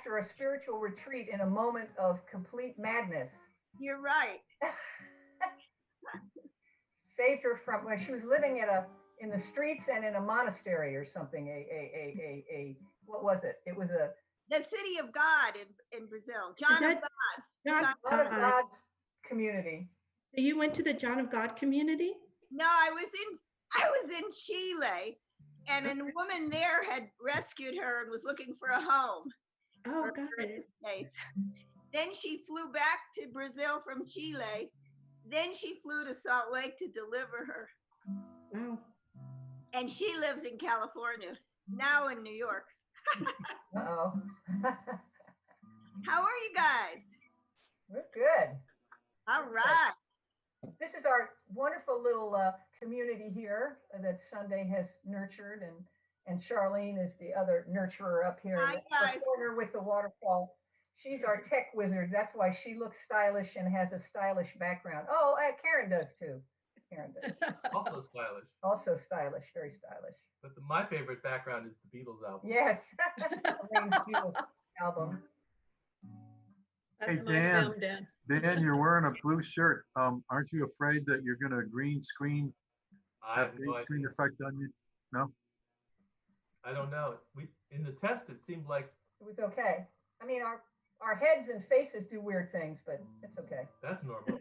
after a spiritual retreat in a moment of complete madness. You're right. Saved her from when she was living in the streets and in a monastery or something. What was it? It was the City of God in Brazil. John of God. John of God's community. You went to the John of God community? No, I was in Chile, and a woman there had rescued her and was looking for a home. Oh, got it. States. Then she flew back to Brazil from Chile. Then she flew to Salt Lake to deliver her. Wow. And she lives in California, now in New York. Uh-oh. How are you guys? We're good. All right. This is our wonderful little community here that Sunday has nurtured, and Charlene is the other nurturer up here. Hi, guys. The corner with the waterfall. She's our tech wizard. That's why she looks stylish and has a stylish background. Oh, Karen does too. Karen does. Also stylish. Also stylish, very stylish. But my favorite background is the Beatles album. Yes, Charlene's Beatles album. Hey, Dan, you're wearing a blue shirt. Aren't you afraid that you're going to green screen, have green screen effect on you? No? I don't know. In the test, it seemed like it was okay. I mean, our heads and faces do weird things, but it's okay. That's normal.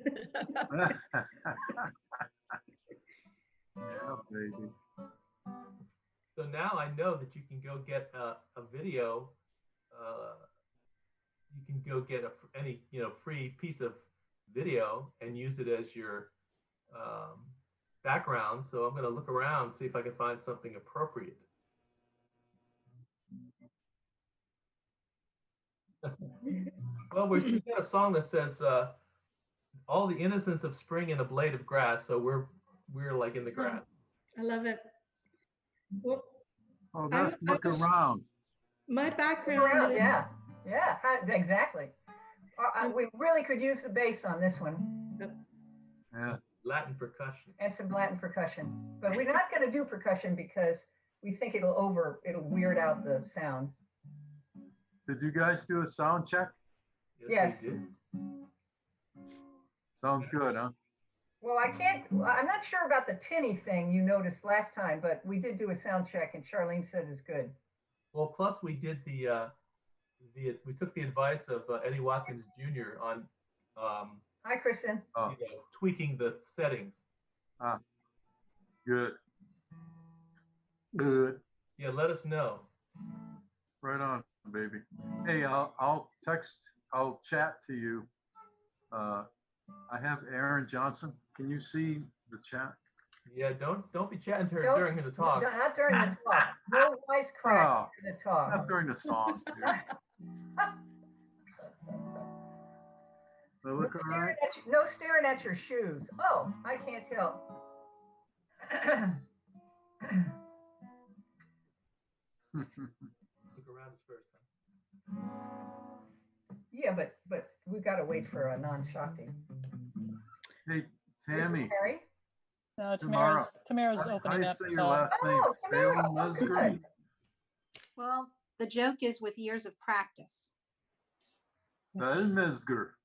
Yeah, baby. So now I know that you can go get a video. You can go get any free piece of video and use it as your background. So I'm going to look around, see if I can find something appropriate. Well, we've got a song that says all the innocence of spring in a blade of grass. So we're like in the grass. I love it. Well, oh, that's look around. My background. Yeah, exactly. We really could use the bass on this one. Yeah. Latin percussion. And some Latin percussion. But we're not going to do percussion because we think it'll weird out the sound. Did you guys do a sound check? Yes. We did. Sounds good, huh? Well, I'm not sure about the tinny thing you noticed last time, but we did do a sound check and Charlene said it's good. Well, plus we did we took the advice of Eddie Watkins Jr. on hi, Kristen. Tweaking the settings. Ah, good. Good. Yeah, let us know. Right on, baby. Hey, I'll chat to you. I have Erin Johnson. Can you see the chat? Yeah, don't be chatting to her during the talk. Not during the talk. No wisecrack during the talk. Not during the song. Look around. No staring at your shoes. Oh, I can't tell. Look around us first, huh? Yeah, but we've got to wait for a non-Shakti. Hey, Tammy. Harry? No, Tamara's opening up. How do you say your last name? Tamara. Well, the joke is with years of practice. Metzger.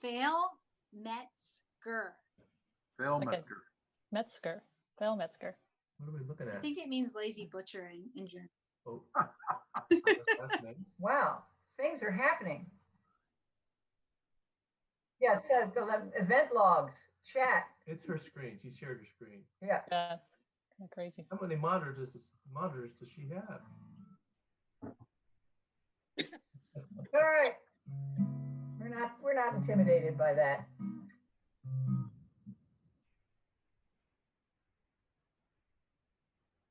Fail Metzger. Fail Okay. Metzger. Fail Metzger. What are we looking I at? think it means lazy butcher in German. Oh. That's nice. Wow, things are happening. Yeah, so the event logs, chat. It's her screen. She shared her screen. Yeah. Yeah, kind of crazy. How many monitors does she have? All right. We're not intimidated by that.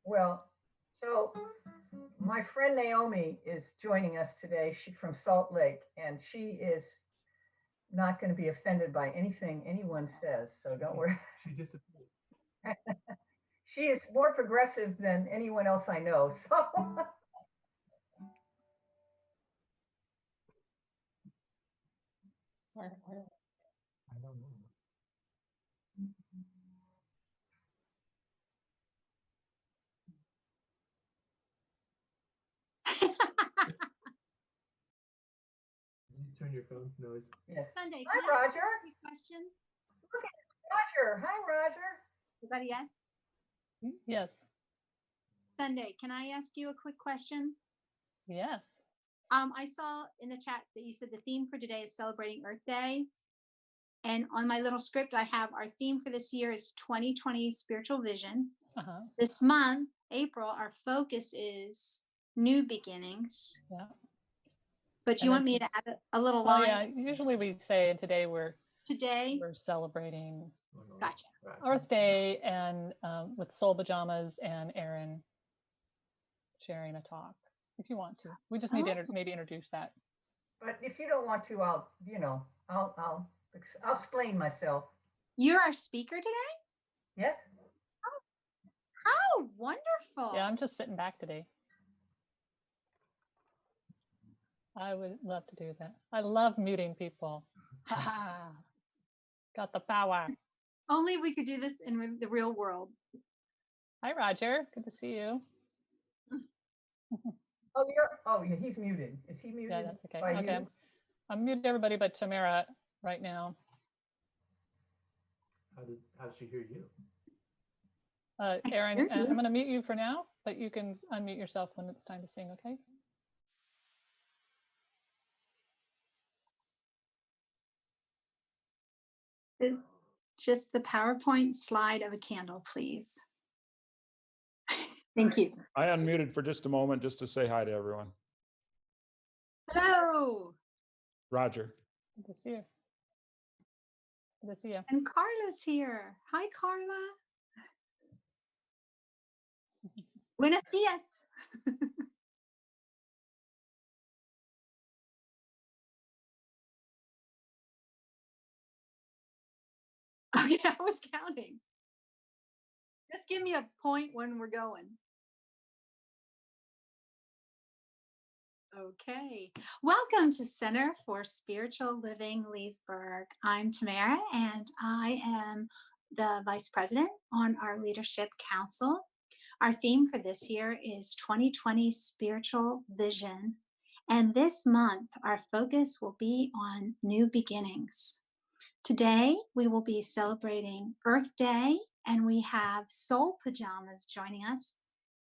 Well, so my friend Naomi is joining us today. She's from Salt Lake, and she is not going to be offended by anything anyone says, so don't worry. She disappeared. She is more progressive than anyone else I know, so. I don't know. turn your phone noise. Yes. Sunday, Hi, can I ask you Roger. a quick question? Roger. Hi, Roger. Is that a yes? Yes. Sunday, can I ask you a quick question? Yes. I saw in the chat that you said the theme for today is celebrating Earth Day. And on my little script, I have our theme for this year is 2020 spiritual vision. Uh-huh. This month, April, our focus is new beginnings. Yeah. But you And want then me to add a little Well, line yeah, usually we say today today? we're celebrating Gotcha. Earth Day and with Soul Pajamas and Erin sharing a talk. If you want to, we just need to maybe introduce that. But if you don't want to, I'll explain myself. You're our speaker today? Yes? How wonderful. Yeah, I'm just sitting back today. I would love to do that. I love muting people. Ha ha. Got the power. Only we could do this in the real world. Hi, Roger. Good to see you. Yeah, he's muted. Is he muted? Yeah, that's okay. by Okay, you? I'm muted everybody but Tamara right now. How did she hear you? Erin, hear I'm you. going to mute you for now, but you can unmute yourself when it's time to sing, okay? Just the PowerPoint slide of a candle, please. Thank you. I unmuted for just a moment just to say hi to everyone. Hello. Roger. Good to see you. Good to see you. And Carla's here. Hi, Carla. Buenos dias. Okay, I was counting. Just give me a point when we're going. Okay. Welcome to Center for Spiritual Living Leesburg. I'm Tamara, and I am the Vice President on our Leadership Council. Our theme for this year is 2020 Spiritual Vision. And this month, our focus will be on new beginnings. Today, we will be celebrating Earth Day, and we have Soul Pajamas joining us,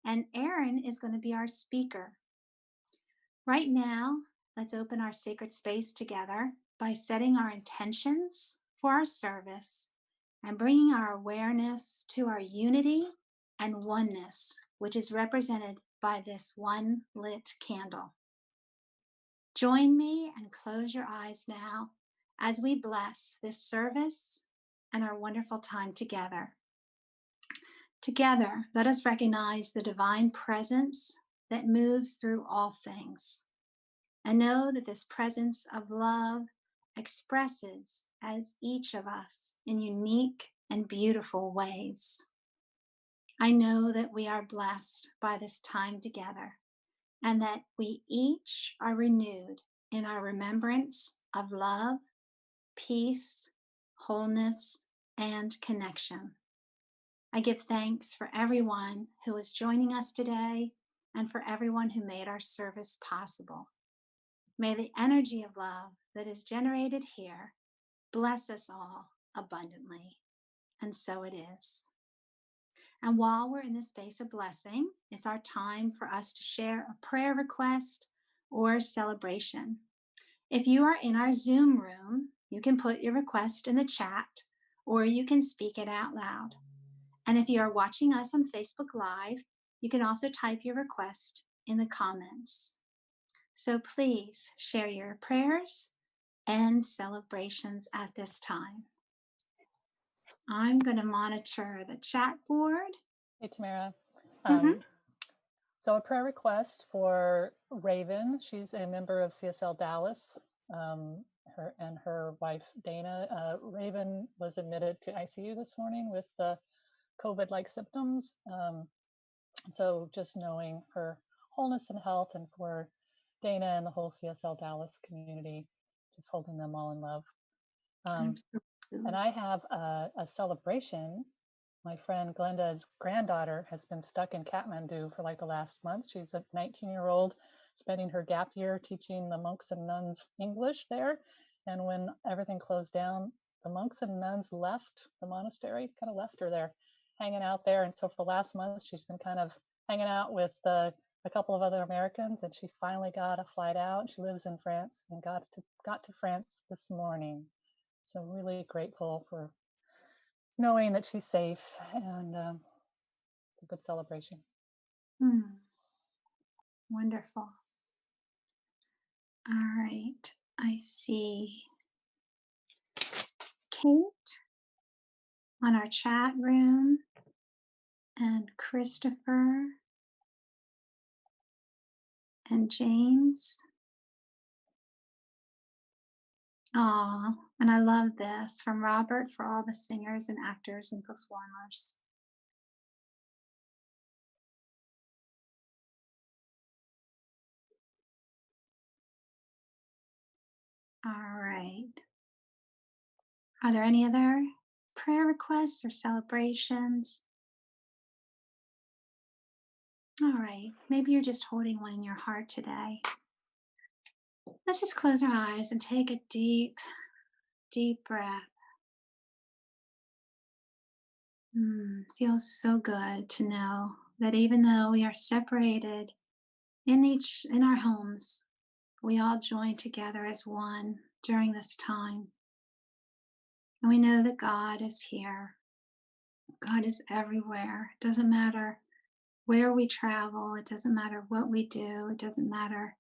and Erin is going to be our speaker. Right now, let's open our sacred space together by setting our intentions for our service and bringing our awareness to our unity and oneness, which is represented by this one lit candle. Join me and close your eyes now as we bless this service and our wonderful time together. Together, let us recognize the divine presence that moves through all things, and know that this presence of love expresses as each of us in unique and beautiful ways. I know that we are blessed by this time together, and that we each are renewed in our remembrance of love, peace, wholeness, and connection. I give thanks for everyone who is joining us today and for everyone who made our service possible. May the energy of love that is generated here bless us all abundantly. And so it is. And while we're in this space of blessing, it's our time for us to share a prayer request or celebration. If you are in our Zoom room, you can put your request in the chat, or you can speak it out loud. And if you are watching us on Facebook Live, you can also type your request in the comments. So please share your prayers and celebrations at this time. I'm going to monitor the chat board. Hey, Tamara. Mhm. So a prayer request for Raven. She's a member of CSL Dallas. Her and her wife, Dana. Raven was admitted to ICU this morning with COVID-like symptoms. So just knowing her wholeness and health, and for Dana and the whole CSL Dallas community, just holding them all in love. And I have a celebration. My friend Glenda's granddaughter has been stuck in Kathmandu for like the last month. She's a 19-year-old spending her gap year teaching the monks and nuns English there. And when everything closed down, the monks and nuns left the monastery, kind of left her there, hanging out there. And so for the last month, she's been kind of hanging out with a couple of other Americans, and she finally got a flight out. She lives in France and got to France this morning. So really grateful for knowing that she's safe, and it's a good celebration. Wonderful. All right, I see Kate on our chat room, and Christopher and James. Oh, and I love this from Robert for all the singers and actors and performers. All right. Are there any other prayer requests or celebrations? All right. Maybe you're just holding one in your heart today. Let's just close our eyes and take a deep, deep breath. Feels so good to know that even though we are separated in our homes, we all join together as one during this time. And we know that God is here. God is everywhere. It doesn't matter where we travel. It doesn't matter what we do. It doesn't matter.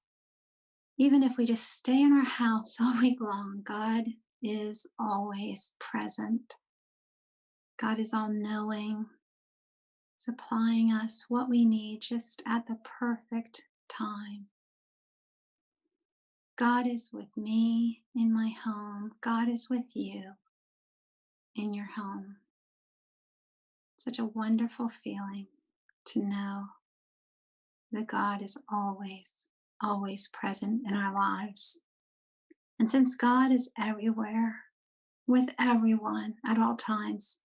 Even if we just stay in our house all week long, God is always present. God is all knowing, supplying us what we need just at the perfect time. God is with me in my home. God is with you in your home. Such a wonderful feeling to know that God is always, always present in our lives. And since God is everywhere, with everyone at all times,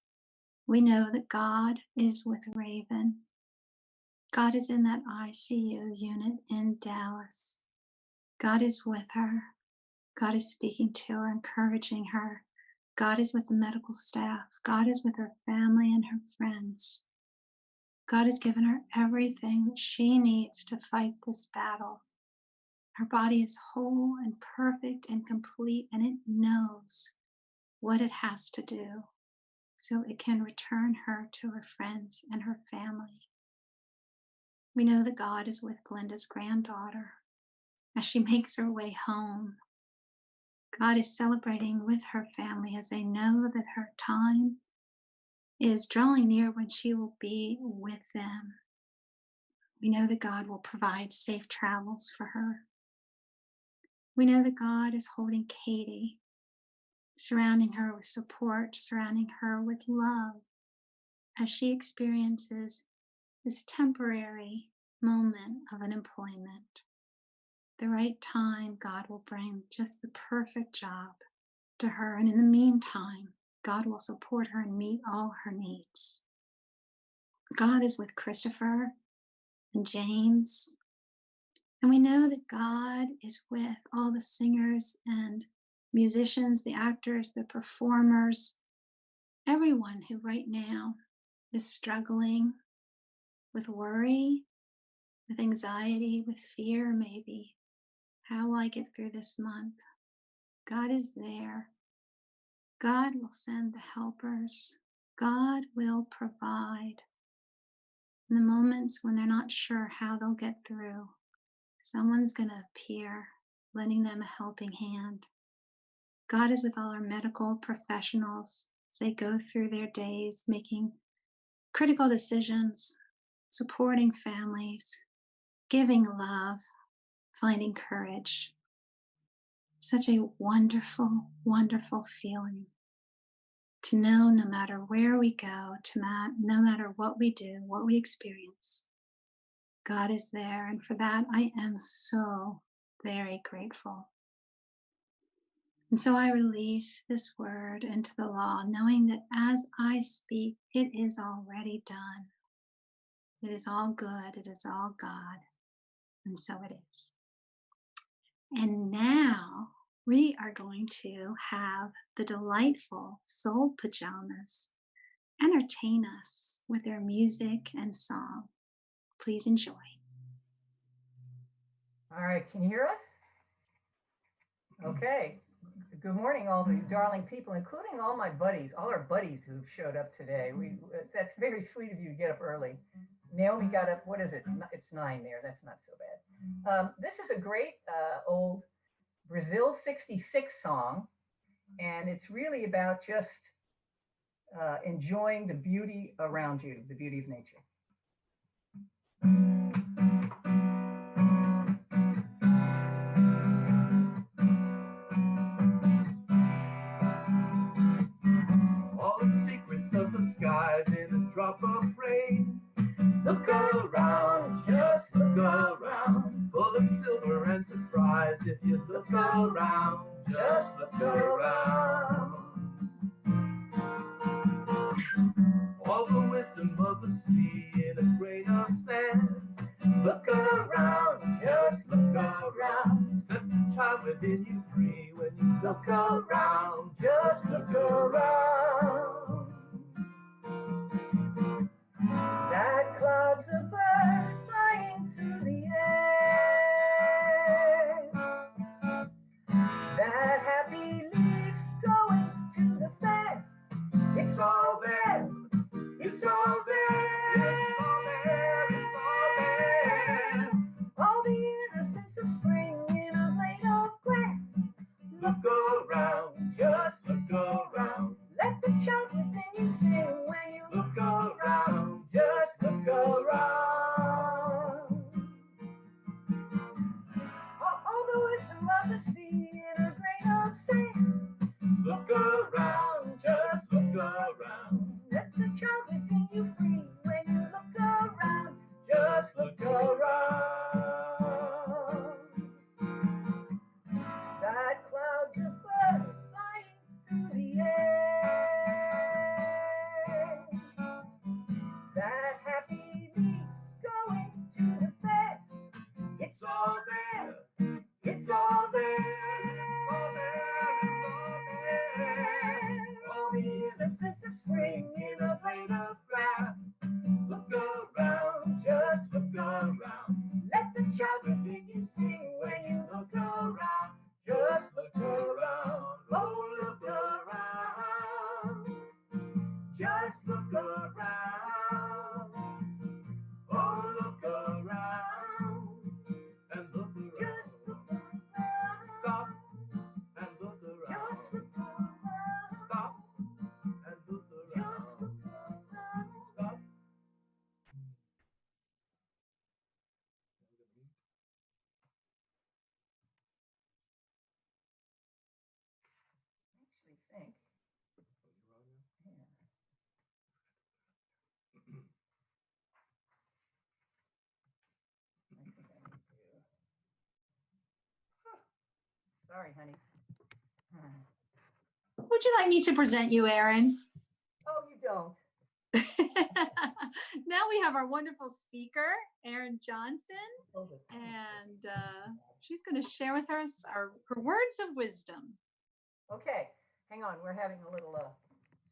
we know that God is with Raven. God is in that ICU unit in Dallas. God is with her. God is speaking to her, encouraging her. God is with the medical staff. God is with her family and her friends. God has given her everything that she needs to fight this battle. Her body is whole and perfect and complete, and it knows what it has to do so it can return her to her friends and her family. We know that God is with Glenda's granddaughter as she makes her way home. God is celebrating with her family as they know that her time is drawing near when she will be with them. We know that God will provide safe travels for her. We know that God is holding Katie, surrounding her with support, surrounding her with love as she experiences this temporary moment of unemployment. The right time, God will bring just the perfect job to her. And in the meantime, God will support her and meet all her needs. God is with Christopher and James. And we know that God is with all the singers and musicians, the actors, the performers, everyone who right now is struggling with worry, with anxiety, with fear, maybe. How will I get through this month? God is there. God will send the helpers. God will provide. In the moments when they're not sure how they'll get through, someone's going to appear, lending them a helping hand. God is with all our medical professionals as they go through their days, making critical decisions, supporting families, giving love, finding courage. Such a wonderful, wonderful feeling to know no matter where we go, no matter what we do, what we experience, God is there. And for that, I am so very grateful. And so I release this word into the law, knowing that as I speak, it is already done. It is all good. It is all God. And so it is. And now we are going to have the delightful Soul Pajamas entertain us with their music and song. Please enjoy. All right, can you hear us? Okay. Good morning, all the darling people, including all my buddies, all our buddies who've showed up today. That's very sweet of you to get up early. Naomi got up, what is it? It's 9 there. That's not so bad. This is a great old Brazil 66 song, and it's really about just enjoying the beauty around you, the beauty of nature. All the secrets of the skies in a drop of rain. Look around, just look around, full of silver and surprise. If you look around, just look around. All the wisdom of the sea in a grain of sand. Look around, just look around. Set the child within you free when you look around, just look around. That cloud's a bird flying through the air. That happy leaf's going to the fair. It's all there. It's all there. It's all there. It's all there. All the innocence of spring in a blade of grass. Look around, just look around. Let the child within you sing when you look around, just look around. All the wisdom of the sea in a grain of sand. Look around, just look around. Let the child within you free when you look around, just look around. That cloud's a bird flying through the air. That happy leaf's going to the fair. It's all there. It's all there. It's all there. It's all there. All the innocence of spring in a blade of grass. Look around, just look around. Let the child within you sing when you look around. Just look around. Oh, look around. Just look around. Oh, look around. And look around. Just look around. Stop and look around. Just look around. Stop and look around. Just look around. Stop. Actually think. Yeah. I think I need to. Sorry, honey. Would you like me to present you, Erin? Oh, you don't. Now we have our wonderful speaker, Erin Johnson, and she's going to share with us her words of wisdom. Okay, hang on. We're having a little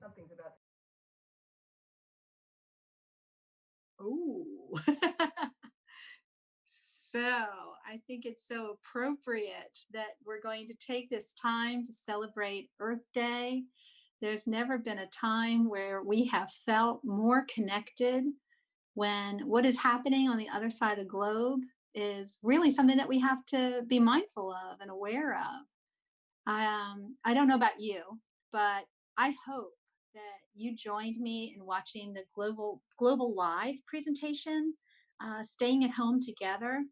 something's about. Ooh. So I think it's so appropriate that we're going to take this time to celebrate Earth Day. There's never been a time where we have felt more connected when what is happening on the other side of the globe is really something that we have to be mindful of and aware of. I don't know about you, but I hope that you joined me in watching the global live presentation, Staying at Home Together,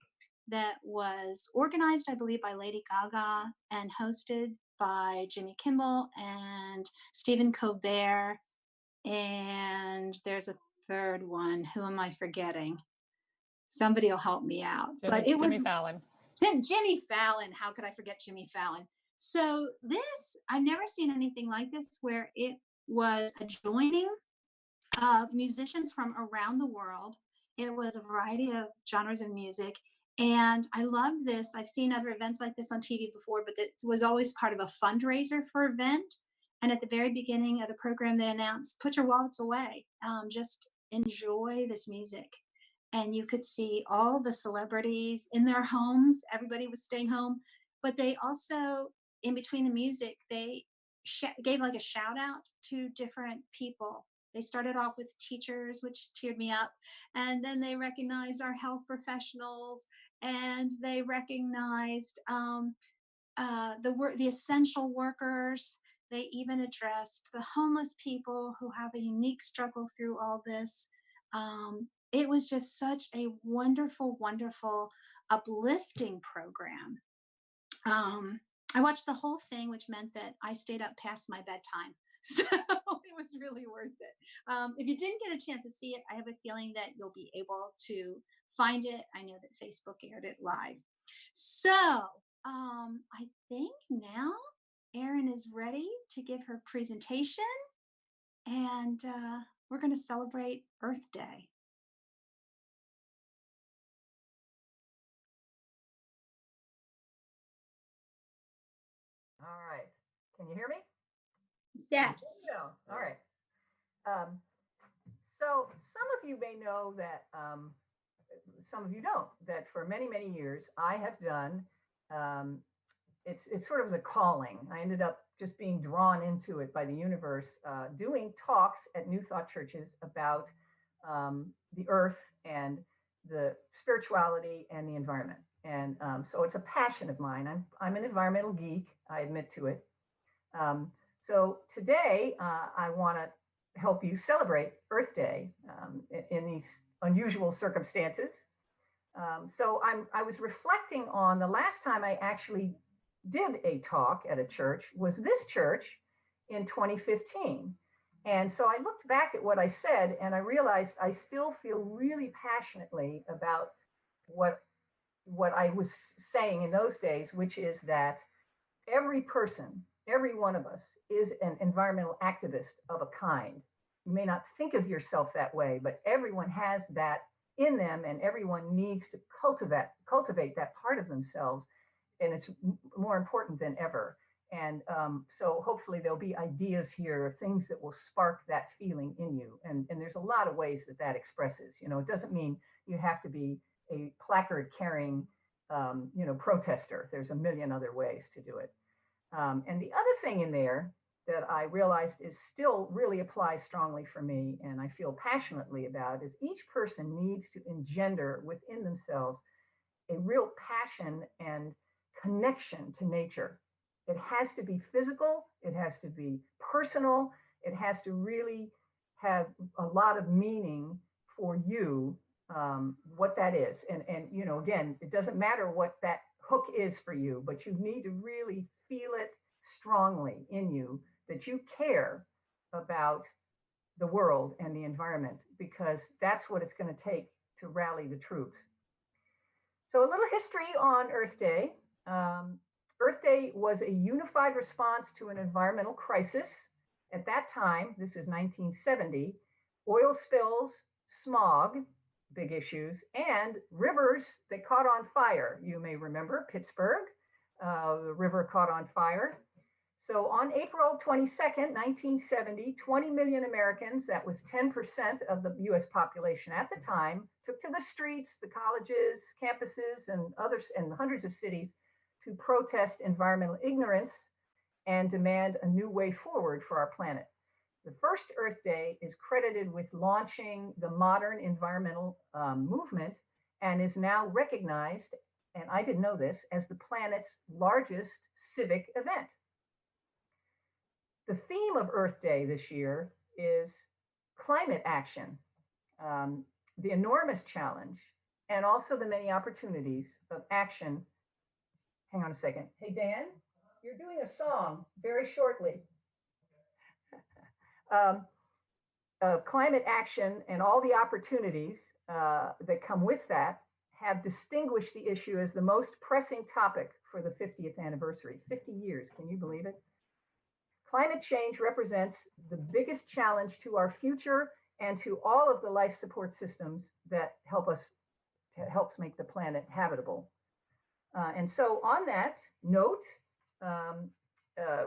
that was organized, I believe, by Lady Gaga and hosted by Jimmy Kimmel and Stephen Colbert. And there's a third one. Who am I forgetting? Somebody will help me out. But it was Jimmy Fallon. Jimmy Fallon. How could I forget Jimmy Fallon? So this, I've never seen anything like this, where it was a joining of musicians from around the world. It was a variety of genres of music. And I loved this. I've seen other events like this on TV before, but it was always part of a fundraiser for an event. And at the very beginning of the program, they announced, put your wallets away, just enjoy this music. And you could see all the celebrities in their homes. Everybody was staying home, but they also, in between the music, they gave like a shout out to different people. They started off with teachers, which cheered me up. And then they recognized our health professionals, and they recognized the essential workers. They even addressed the homeless people who have a unique struggle through all this. It was just such a wonderful, wonderful, uplifting program. I watched the whole thing, which meant that I stayed up past my bedtime. So it was really worth it. If you didn't get a chance to see it, I have a feeling that you'll be able to find it. I know that Facebook aired it live. So I think now Erin is ready to give her presentation, and we're going to celebrate Earth Day. All right. Can you hear me? Yes. No. All right. So some of you may know that, some of you don't, that for many, many years I have done, it's sort of a calling. I ended up just being drawn into it by the universe, doing talks at New Thought churches about the earth and the spirituality and the environment. And so it's a passion of mine. I'm an environmental geek. I admit to it. So today I want to help you celebrate Earth Day in these unusual circumstances. So I was reflecting on the last time I actually did a talk at a church was this church in 2015. And so I looked back at what I said, and I realized I still feel really passionately about what I was saying in those days, which is that every person, every one of us is an environmental activist of a kind. You may not think of yourself that way, but everyone has that in them, and everyone needs to cultivate that part of themselves. And it's more important than ever. And so hopefully there'll be ideas here, things that will spark that feeling in you. And there's a lot of ways that expresses. You know, it doesn't mean you have to be a placard carrying, protester. There's a million other ways to do it. And the other thing in there that I realized is still really applies strongly for me, and I feel passionately about, is each person needs to engender within themselves a real passion and connection to nature. It has to be physical, it has to be personal, it has to really have a lot of meaning for you, what that is. And again, it doesn't matter what that hook is for you, but you need to really feel it strongly in you that you care about the world and the environment, because that's what it's going to take to rally the troops. So a little history on Earth Day. Earth Day was a unified response to an environmental crisis. At that time, this is 1970, oil spills, smog, big issues, and rivers that caught on fire. You may remember Pittsburgh, the river caught on fire. So on April 22nd, 1970, 20 million Americans, that was 10% of the US population at the time, took to the streets, the colleges, campuses, and hundreds of cities to protest environmental ignorance and demand a new way forward for our planet. The first Earth Day is credited with launching the modern environmental movement, and is now recognized, and I didn't know this, as the planet's largest civic event. The theme of Earth Day this year is climate action, the enormous challenge, and also the many opportunities of action. Hang on a second. Hey, Dan, you're doing a song very shortly. Climate action and all the opportunities that come with that have distinguished the issue as the most pressing topic for the 50th anniversary. 50 years, can you believe it? Climate change represents the biggest challenge to our future and to all of the life support systems that help us helps make the planet habitable. And so on that note,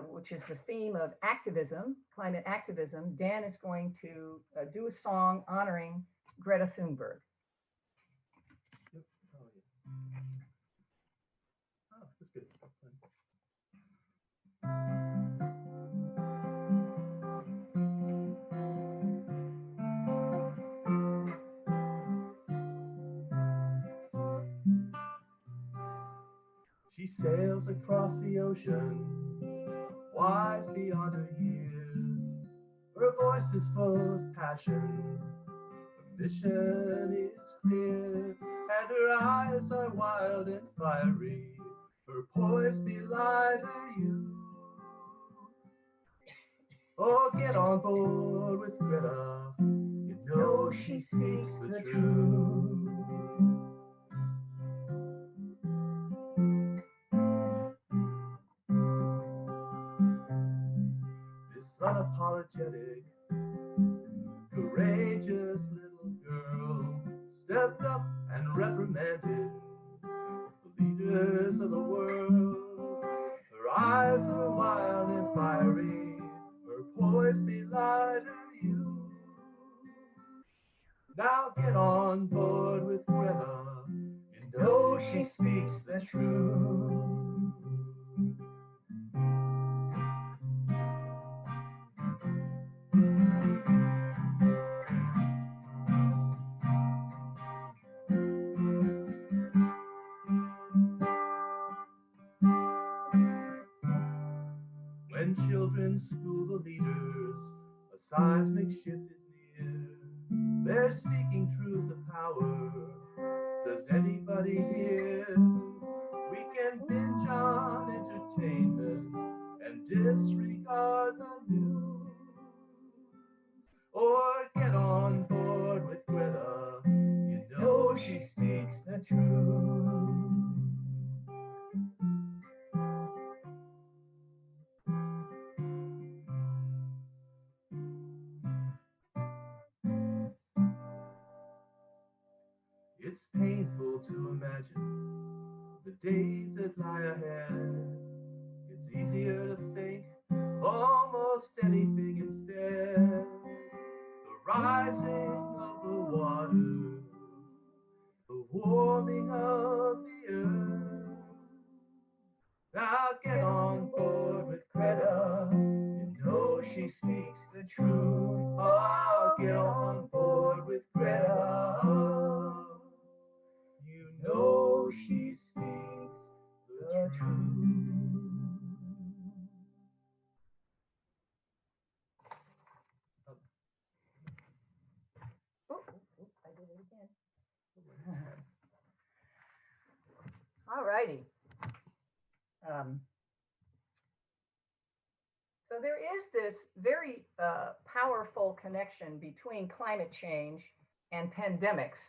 which is the theme of activism, climate activism, Dan is going to do a song honoring Greta Thunberg. Yep. Oh, yeah. Oh, that's good. That's fun. She sails across the ocean, wise beyond her years. Her voice is full of passion, her mission is clear, and her eyes are wild and fiery. Her poise belies her youth. Oh, get on board with Greta, you know she speaks the truth. This unapologetic, courageous little girl stepped up and reprimanded the leaders of the world. Her eyes are wild and fiery, her poise belied her youth. Now get on board with Greta, you know she speaks the truth. When children school the leaders, a seismic shift is near. They're speaking truth of power. Does anybody hear? We can binge on entertainment and disregard the news. Or get on board with Greta, you know she speaks the truth. It's painful to imagine the days that lie ahead. It's easier to think almost anything instead. The rising of the water, the warming of the earth. Now get on board with Greta, you know she speaks the truth. Oh, get on board with Greta, you know she speaks the truth. I did it again. All righty. So there is this very powerful connection between climate change and pandemics.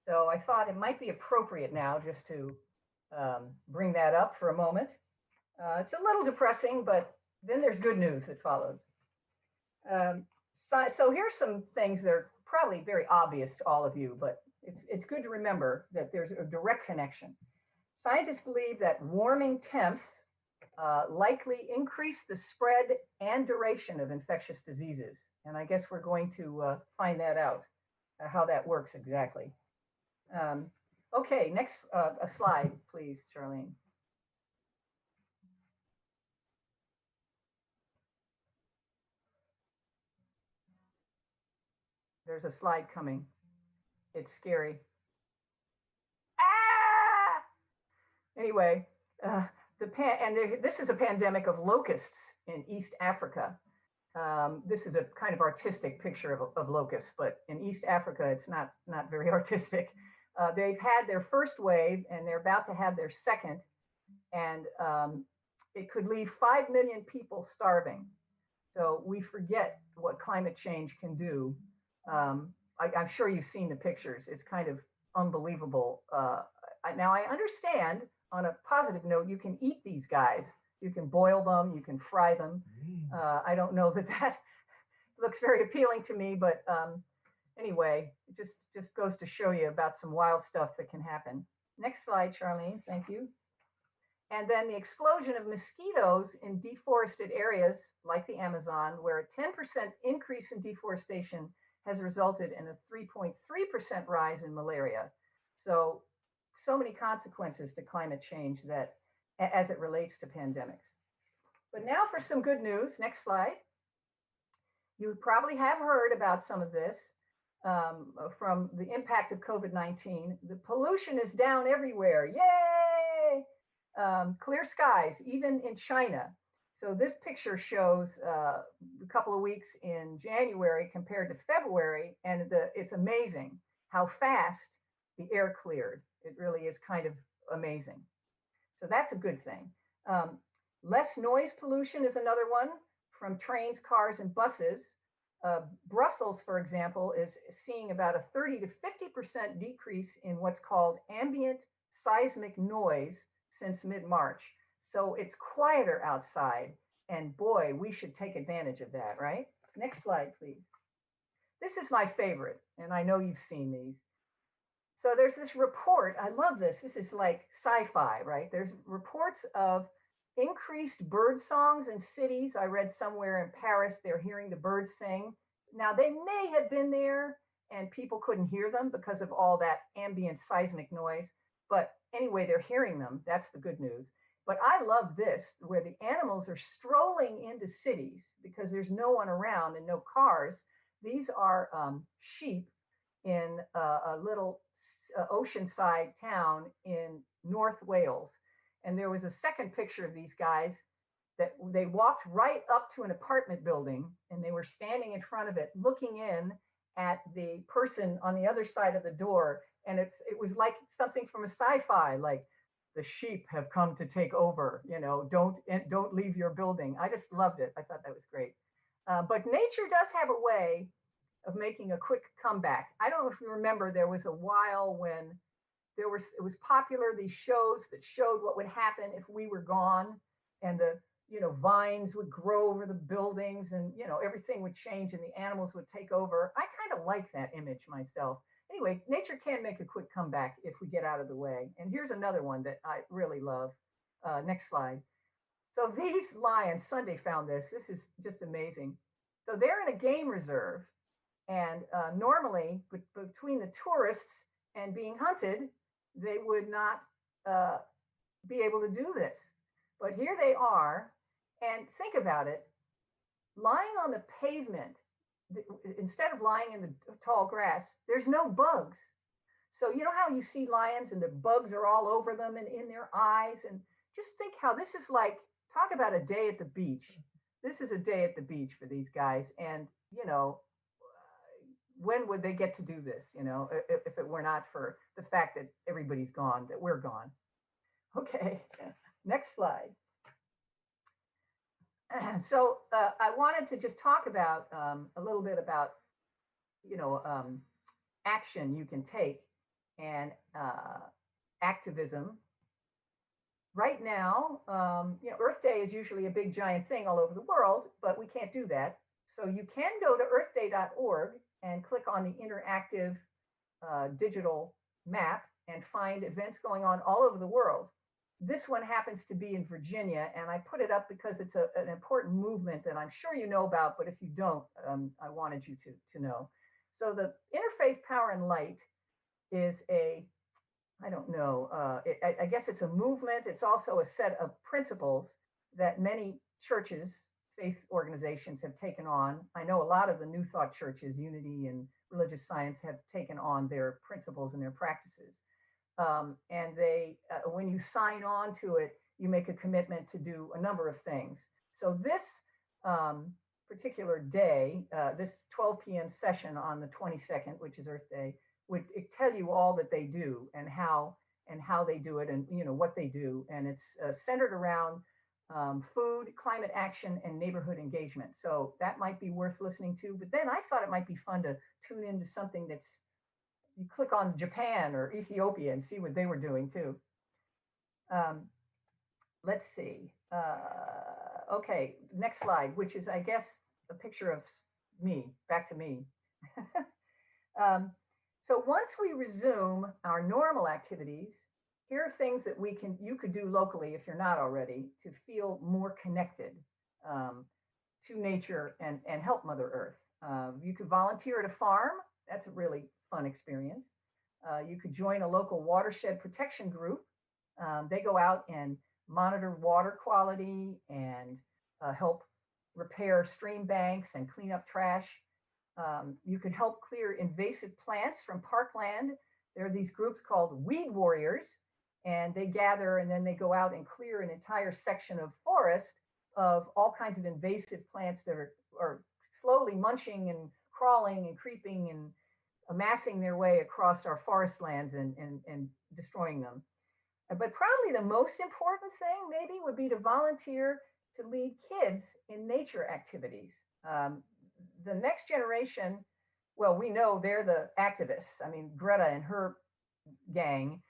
So I thought it might be appropriate now just to bring that up for a moment. It's a little depressing, but then there's good news that follows. So here's some things that are probably very obvious to all of you, but it's good to remember that there's a direct connection. Scientists believe that warming temps likely increase the spread and duration of infectious diseases. And I guess we're going to find that out, how that works exactly. Okay, next a slide, please, Charlene. There's a slide coming. It's scary. Ah! Anyway, this is a pandemic of locusts in East Africa. This is a kind of artistic picture of locusts, but in East Africa, it's not very artistic. They've had their first wave and they're about to have their second, and it could leave 5 million people starving. So we forget what climate change can do. I'm sure you've seen the pictures. It's kind of unbelievable. Now I understand, on a positive note, you can eat these guys. You can boil them, you can fry them. I don't know that looks very appealing to me, but anyway, it just goes to show you about some wild stuff that can happen. Next slide, Charlene. Thank you. And then the explosion of mosquitoes in deforested areas like the Amazon, where a 10% increase in deforestation has resulted in a 3.3% rise in malaria. So many consequences to climate change that as it relates to pandemics. But now for some good news. Next slide. You probably have heard about some of this from the impact of COVID-19. The pollution is down everywhere. Yay! Clear skies, even in China. So this picture shows a couple of weeks in January compared to February, and it's amazing how fast the air cleared. It really is kind of amazing. So that's a good thing. Less noise pollution is another one from trains, cars, and buses. Brussels, for example, is seeing about a 30 to 50% decrease in what's called ambient seismic noise since mid-March. So it's quieter outside, and boy, we should take advantage of that, right? Next slide, please. This is my favorite, and I know you've seen these. So there's this report. I love this. This is like sci-fi, right? There's reports of increased bird songs in cities. I read somewhere in Paris, they're hearing the birds sing. Now, they may have been there and people couldn't hear them because of all that ambient seismic noise. But anyway, they're hearing them. That's the good news. But I love this, where the animals are strolling into cities because there's no one around and no cars. These are sheep in a little oceanside town in North Wales. And there was a second picture of these guys that they walked right up to an apartment building and they were standing in front of it, looking in at the person on the other side of the door. And it was like something from a sci-fi, like the sheep have come to take over, you know, don't leave your building. I just loved it. I thought that was great. But nature does have a way of making a quick comeback. I don't know if you remember, there was a while when it was popular, these shows that showed what would happen if we were gone, and the vines would grow over the buildings, and everything would change and the animals would take over. I kind of like that image myself. Anyway, nature can make a quick comeback if we get out of the way. And here's another one that I really love. Next slide. So these lions, Sunday found this. This is just amazing. So they're in a game reserve, and normally between the tourists and being hunted, they would not be able to do this. But here they are, and think about it, lying on the pavement, instead of lying in the tall grass, there's no bugs. So you know how you see lions and the bugs are all over them and in their eyes, and just think how this is like, talk about a day at the beach. This is a day at the beach for these guys. And, when would they get to do this, if it were not for the fact that everybody's gone, that we're gone. Okay, next slide. So I wanted to just talk about a little bit about, action you can take and activism. Right now, Earth Day is usually a big giant thing all over the world, but we can't do that. So you can go to earthday.org and click on the interactive digital map and find events going on all over the world. This one happens to be in Virginia, and I put it up because it's an important movement that I'm sure you know about, but if you don't, I wanted you to know. So the Interfaith Power and Light is I guess it's a movement. It's also a set of principles that many churches, faith organizations have taken on. I know a lot of the New Thought churches, Unity and Religious Science, have taken on their principles and their practices. And they, when you sign on to it, you make a commitment to do a number of things. So this particular day, this 12 p.m. session on the 22nd, which is Earth Day, would tell you all that they do and how they do it and what they do. And it's centered around food, climate action, and neighborhood engagement. So that might be worth listening to. But then I thought it might be fun to tune into something that's, you click on Japan or Ethiopia and see what they were doing too. Let's see. Okay, next slide, which is, I guess, a picture of me, back to me. So once we resume our normal activities, here are things that you could do locally if you're not already to feel more connected to nature and help Mother Earth. You could volunteer at a farm. That's a really fun experience. You could join a local watershed protection group. They go out and monitor water quality and help repair stream banks and clean up trash. You could help clear invasive plants from parkland. There are these groups called weed warriors, and they gather and then they go out and clear an entire section of forest of all kinds of invasive plants that are slowly munching and crawling and creeping and amassing their way across our forest lands and destroying them. But probably the most important thing maybe would be to volunteer to lead kids in nature activities. The next generation, well, we know they're the activists. I mean, Greta and her gang,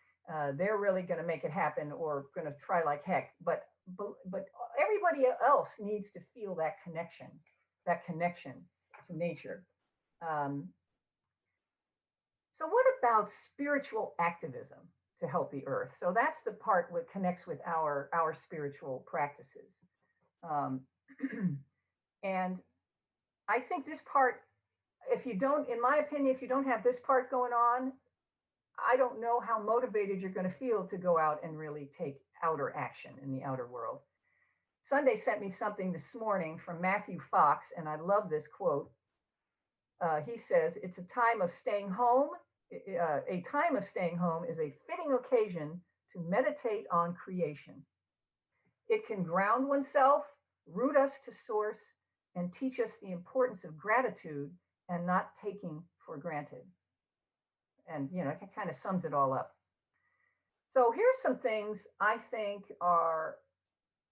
they're really going to make it happen or going to try like heck. But everybody else needs to feel that connection to nature. So what about spiritual activism to help the earth? So that's the part that connects with our spiritual practices. And I think this part, if you don't, in my opinion, if you don't have this part going on, I don't know how motivated you're going to feel to go out and really take outer action in the outer world. Sunday sent me something this morning from Matthew Fox, and I love this quote. He says, "It's a time of staying home. A time of staying home is a fitting occasion to meditate on creation. It can ground oneself, root us to source, and teach us the importance of gratitude and not taking for granted." And, you know, it kind of sums it all up. So here's some things I think are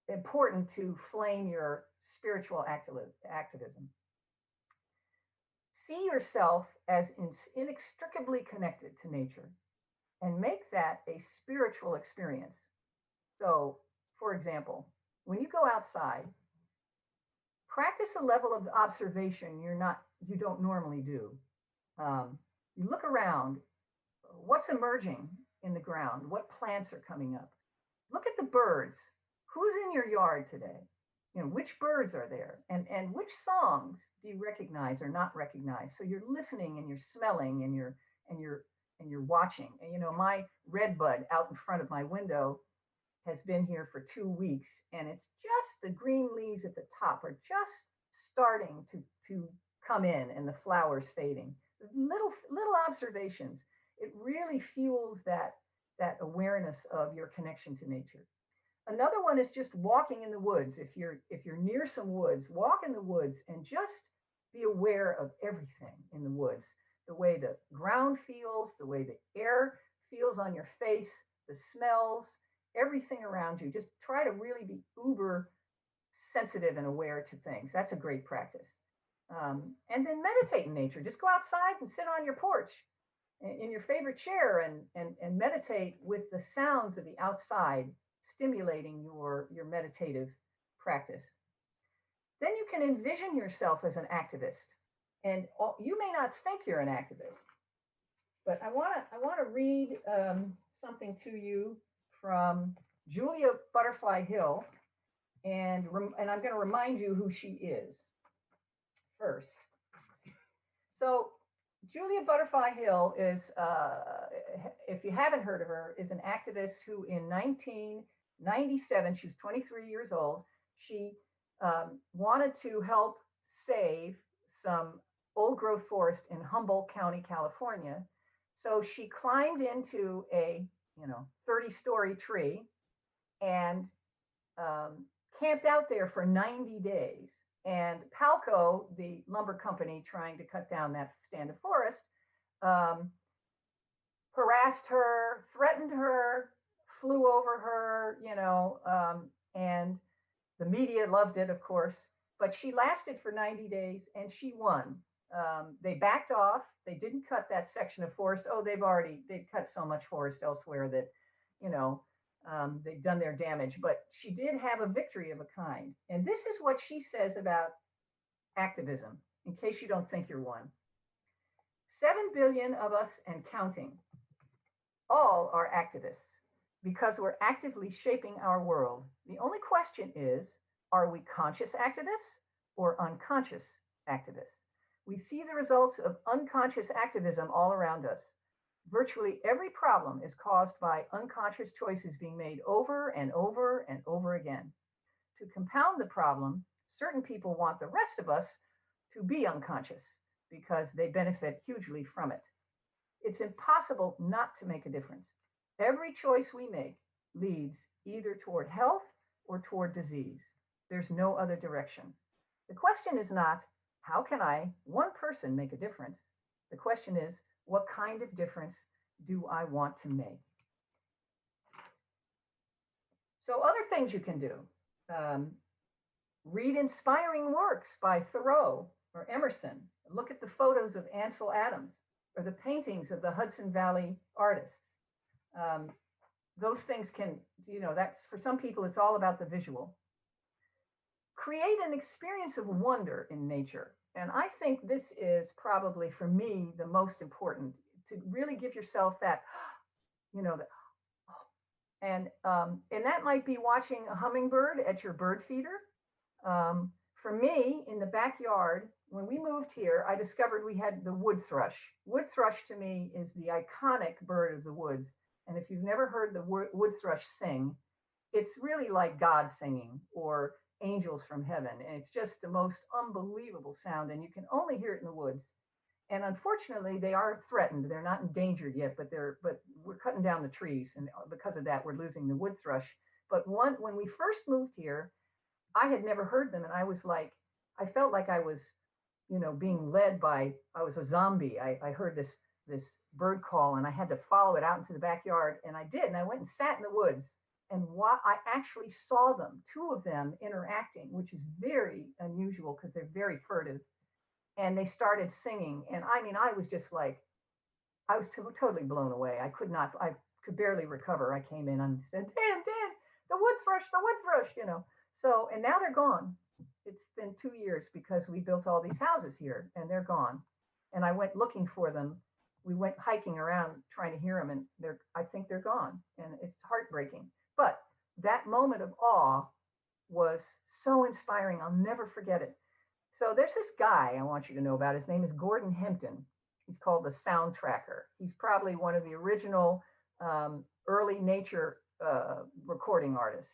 important to flame your spiritual activism. See yourself as inextricably connected to nature and make that a spiritual experience. So, for example, when you go outside, practice a level of observation you don't normally do. You look around, what's emerging in the ground? What plants are coming up? Look at the birds. Who's in your yard today? You know, which birds are there? And which songs do you recognize or not recognize? So you're listening and you're smelling and you're watching. And, you know, my redbud out in front of my window has been here for 2 weeks, and it's just the green leaves at the top are just starting to come in and the flowers fading. Little observations. It really fuels that awareness of your connection to nature. Another one is just walking in the woods. If you're near some woods, walk in the woods and just be aware of everything in the woods. The way the ground feels, the way the air feels on your face, the smells, everything around you. Just try to really be uber sensitive and aware to things. That's a great practice. And then meditate in nature. Just go outside and sit on your porch in your favorite chair and meditate with the sounds of the outside stimulating your meditative practice. Then you can envision yourself as an activist. And you may not think you're an activist, but I want to read something to you from Julia Butterfly Hill, and I'm going to remind you who she is first. So Julia Butterfly Hill is, if you haven't heard of her, is an activist who in 1997, she was 23 years old, she wanted to help save some old growth forest in Humboldt County, California. So she climbed into a 30-story tree and camped out there for 90 days. And Palco, the lumber company trying to cut down that stand of forest, harassed her, threatened her, flew over her, and the media loved it, of course. But she lasted for 90 days and she won. They backed off. They didn't cut that section of forest. Oh, they've cut so much forest elsewhere that, they've done their damage. But she did have a victory of a kind. And this is what she says about activism, in case you don't think you're one. 7 billion of us and counting. All are activists because we're actively shaping our world. The only question is, are we conscious activists or unconscious activists? We see the results of unconscious activism all around us. Virtually every problem is caused by unconscious choices being made over and over and over again. To compound the problem, certain people want the rest of us to be unconscious because they benefit hugely from it. It's impossible not to make a difference. Every choice we make leads either toward health or toward disease. There's no other direction. The question is not, how can I, one person, make a difference? The question is, what kind of difference do I want to make? So other things you can do. Read inspiring works by Thoreau or Emerson. Look at the photos of Ansel Adams or the paintings of the Hudson Valley artists. Those things can, that's for some people, it's all about the visual. Create an experience of wonder in nature. And I think this is probably, for me, the most important, to really give yourself that, and that might be watching a hummingbird at your bird feeder. For me, in the backyard, when we moved here, I discovered we had the wood thrush. Wood thrush to me is the iconic bird of the woods. And if you've never heard the wood thrush sing, it's really like God singing or angels from heaven. And it's just the most unbelievable sound. And you can only hear it in the woods. And unfortunately, they are threatened. They're not endangered yet, but we're cutting down the trees. And because of that, we're losing the wood thrush. But when we first moved here, I had never heard them. And I felt like I was, being led by, I was a zombie. I heard this bird call and I had to follow it out into the backyard. And I did. And I went and sat in the woods. And I actually saw them, 2 of them interacting, which is very unusual because they're very furtive. And they started singing. And I was just like, I was totally blown away. I could barely recover. I came in and said, Dan, the wood thrush, So, and now they're gone. It's been 2 years because we built all these houses here and they're gone. And I went looking for them. We went hiking around trying to hear them and I think they're gone. And it's heartbreaking. But that moment of awe was so inspiring. I'll never forget it. So there's this guy I want you to know about. His name is Gordon Hempton. He's called the Sound Tracker. He's probably one of the original early nature recording artists.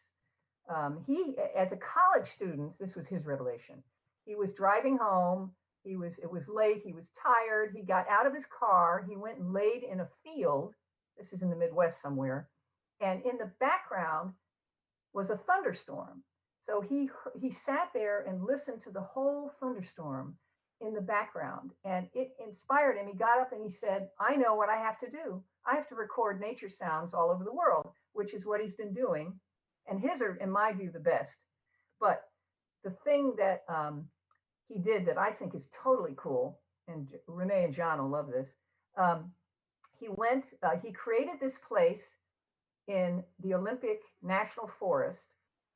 He, as a college student, this was his revelation. He was driving home. It was late. He was tired. He got out of his car. He went and laid in a field. This is in the Midwest somewhere. And in the background was a thunderstorm. So he sat there and listened to the whole thunderstorm in the background. And it inspired him. He got up and he said, I know what I have to do. I have to record nature sounds all over the world, which is what he's been doing. And his are, in my view, the best. But the thing that he did that I think is totally cool, and Renee and John will love this, he created this place in the Olympic National Forest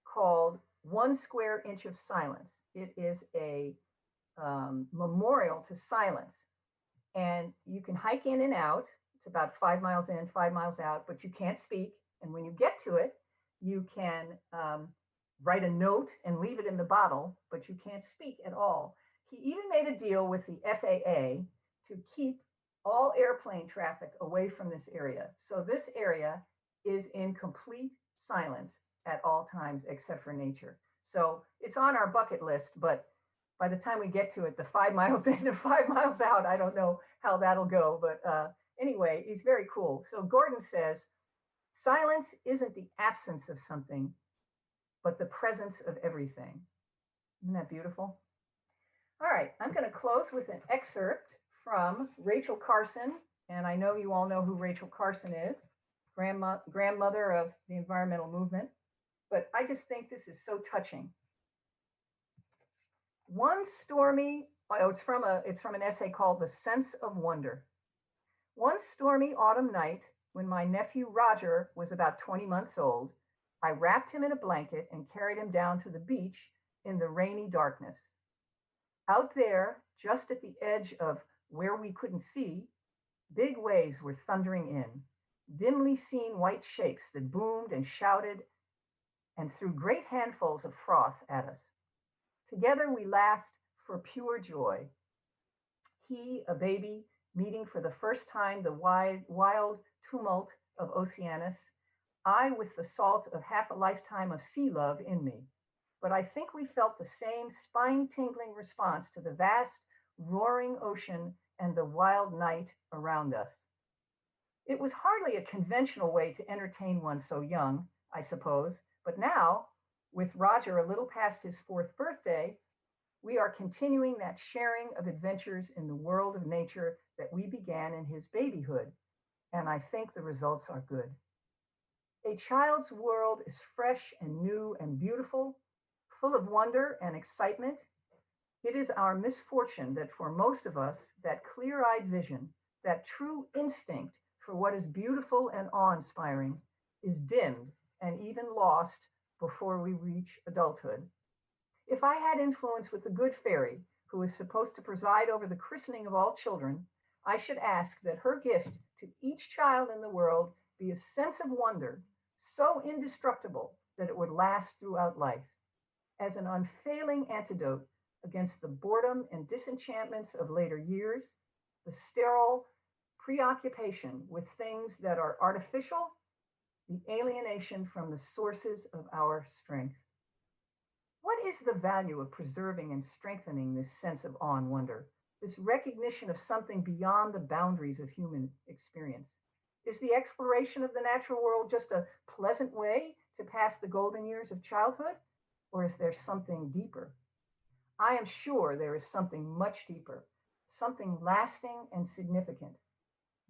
called 1 Square Inch of Silence. It is a memorial to silence. And you can hike in and out. It's about 5 miles in, 5 miles out, but you can't speak. And when you get to it, you can write a note and leave it in the bottle, but you can't speak at all. He even made a deal with the FAA to keep all airplane traffic away from this area. So this area is in complete silence at all times except for nature. So it's on our bucket list, but by the time we get to it, the 5 miles in and 5 miles out, I don't know how that'll go. But anyway, it's very cool. So Gordon says, silence isn't the absence of something, but the presence of everything. Isn't that beautiful? All right, I'm going to close with an excerpt from Rachel Carson. And I know you all know who Rachel Carson is, grandmother of the environmental movement. But I just think this is so touching. It's from an essay called The Sense of Wonder. One stormy autumn night, when my nephew Roger was about 20 months old, I wrapped him in a blanket and carried him down to the beach in the rainy darkness. Out there, just at the edge of Where we couldn't see, big waves were thundering in, dimly seen white shapes that boomed and shouted and threw great handfuls of froth at us. Together we laughed for pure joy. He, a baby, meeting for the first time the wild tumult of Oceanus, I with the salt of half a lifetime of sea love in me. But I think we felt the same spine-tingling response to the vast, roaring ocean and the wild night around us. It was hardly a conventional way to entertain one so young, I suppose, but now, with Roger a little past his 4th birthday, we are continuing that sharing of adventures in the world of nature that we began in his babyhood, and I think the results are good. A child's world is fresh and new and beautiful, full of wonder and excitement. It is our misfortune that for most of us, that clear-eyed vision, that true instinct for what is beautiful and awe-inspiring, is dimmed and even lost before we reach adulthood. If I had influence with the good fairy, who is supposed to preside over the christening of all children, I should ask that her gift to each child in the world be a sense of wonder so indestructible that it would last throughout life, as an unfailing antidote against the boredom and disenchantments of later years, the sterile preoccupation with things that are artificial, the alienation from the sources of our strength. What is the value of preserving and strengthening this sense of awe and wonder, this recognition of something beyond the boundaries of human experience? Is the exploration of the natural world just a pleasant way to pass the golden years of childhood, or is there something deeper? I am sure there is something much deeper, something lasting and significant.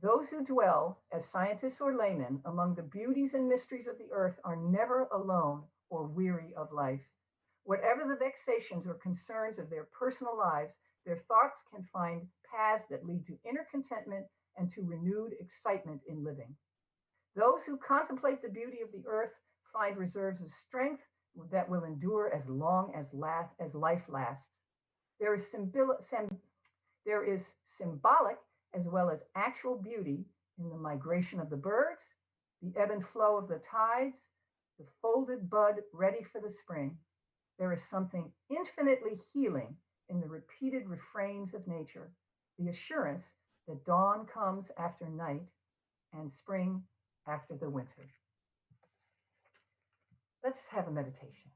Those who dwell, as scientists or laymen, among the beauties and mysteries of the earth are never alone or weary of life. Whatever the vexations or concerns of their personal lives, their thoughts can find paths that lead to inner contentment and to renewed excitement in living. Those who contemplate the beauty of the earth find reserves of strength that will endure as long as life lasts. There is symbolic as well as actual beauty in the migration of the birds, the ebb and flow of the tides, the folded bud ready for the spring. There is something infinitely healing in the repeated refrains of nature, the assurance that dawn comes after night and spring after the winter. Let's have a meditation.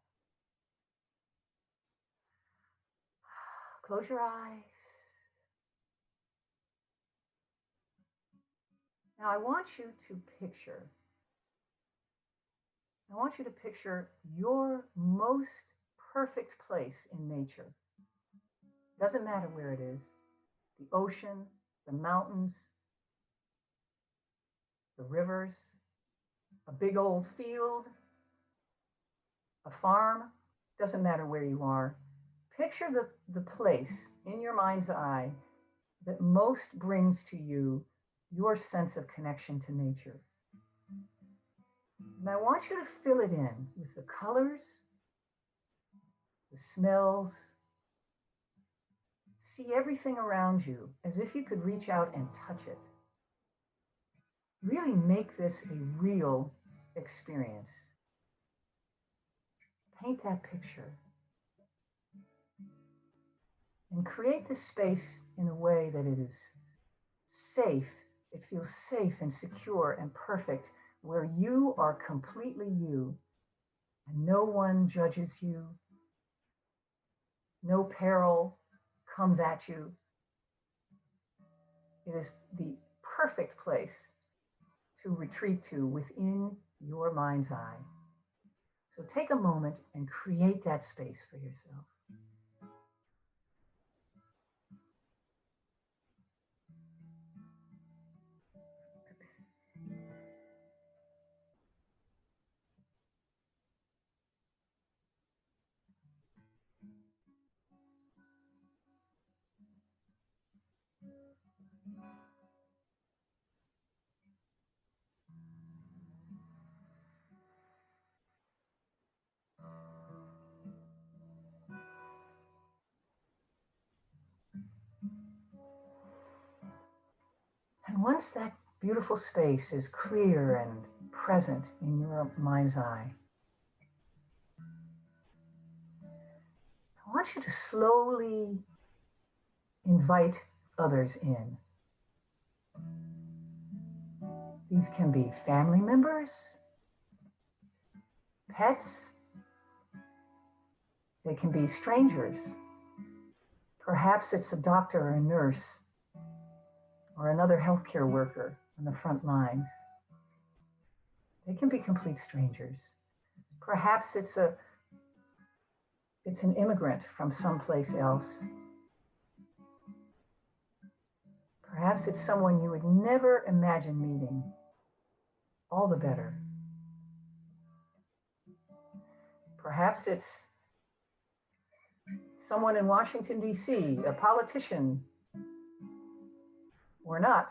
Close your eyes. Now I want you to picture your most perfect place in nature. Doesn't matter where it is, the ocean, the mountains, the rivers, a big old field, a farm, doesn't matter where you are. Picture the place in your mind's eye that most brings to you your sense of connection to nature. And I want you to fill it in with the colors, the smells. See everything around you as if you could reach out and touch it. Really make this a real experience. Paint that picture. And create the space in a way that it is safe. It feels safe and secure and perfect, where you are completely you and no one judges you. No peril comes at you. It is the perfect place to retreat to within your mind's eye. So take a moment and create that space for yourself. once that beautiful space is clear and present in your mind's eye, I want you to slowly invite others in. These can be family members, pets, they can be strangers. Perhaps it's a doctor or a nurse or another healthcare worker on the front lines. They can be complete strangers. Perhaps it's an immigrant from someplace else. Perhaps it's someone you would never imagine meeting. All the better. Perhaps it's someone in Washington, D.C., a politician, or not.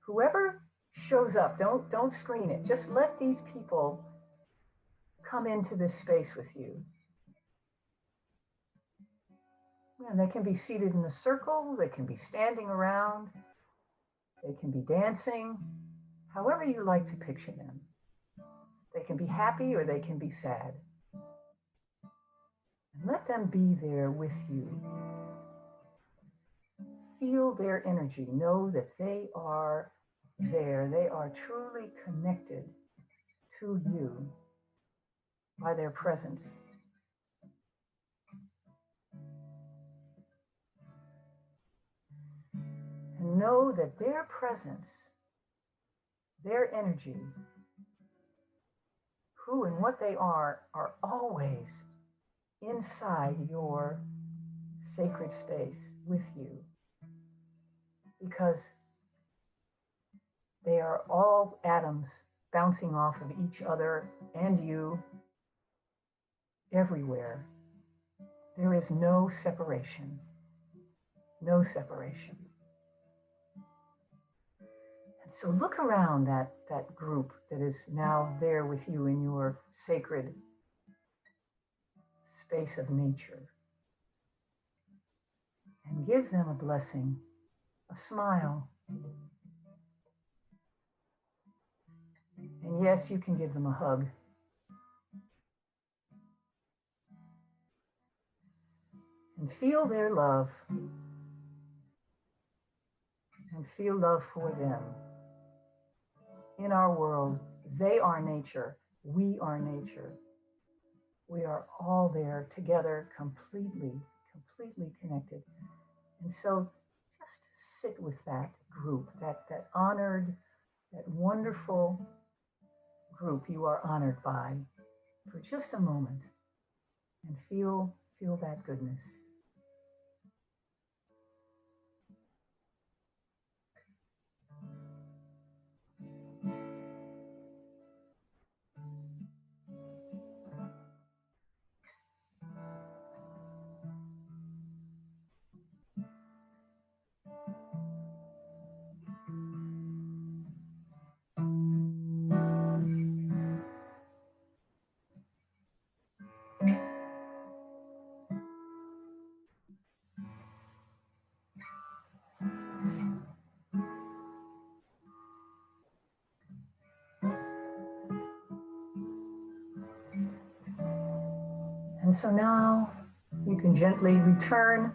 Whoever shows up, don't screen it. Just let these people come into this space with you. And they can be seated in a circle, they can be standing around, they can be dancing, however you like to picture them. They can be happy or they can be sad. And let them be there with you. Feel their energy. Know that they are there. They are truly connected to you by their presence. And know that their presence, their energy, who and what they are always inside your sacred space with you. Because they are all atoms bouncing off of each other and you everywhere. There is no separation. No separation. And so look around that group that is now there with you in your sacred space of nature. And give them a blessing, a smile. And yes, you can give them a hug. And feel their love. And feel love for them. In our world, they are nature. We are nature. We are all there together, completely connected. And so just sit with that group, that honored, that wonderful group you are honored by for just a moment and feel that goodness. And so now you can gently return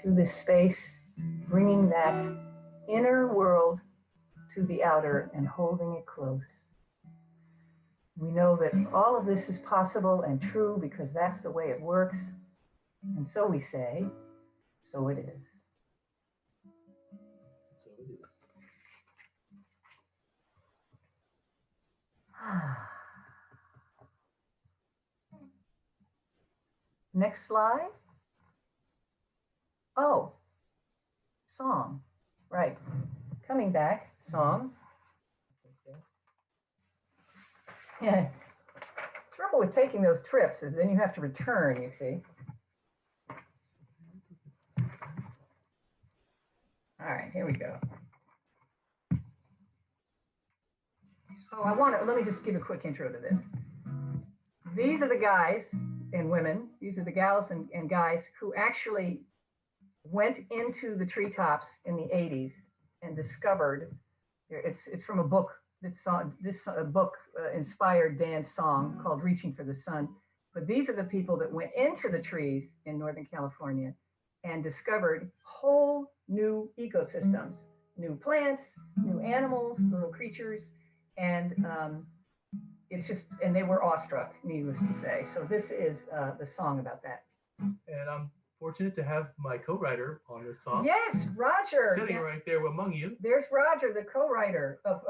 to this space, bringing that inner world to the outer and holding it close. We know that all of this is possible and true because that's the way it works. And so we say, so it is. Next slide. Oh, song. Right. Coming back, song. Yeah. Trouble with taking those trips is then you have to return, you see. All right, here we go. Oh, let me just give a quick intro to this. These are the guys and women, these are the gals and guys who actually went into the treetops in the 80s and discovered, it's from a book, this book inspired Dan's song called Reaching for the Sun. But these are the people that went into the trees in Northern California and discovered whole new ecosystems, new plants, new animals, little creatures, and it's just, and they were awestruck, needless to say. So this is the song about that. And I'm fortunate to have my co-writer on this song. Yes, Roger. Sitting right there among you. There's Roger, the co-writer of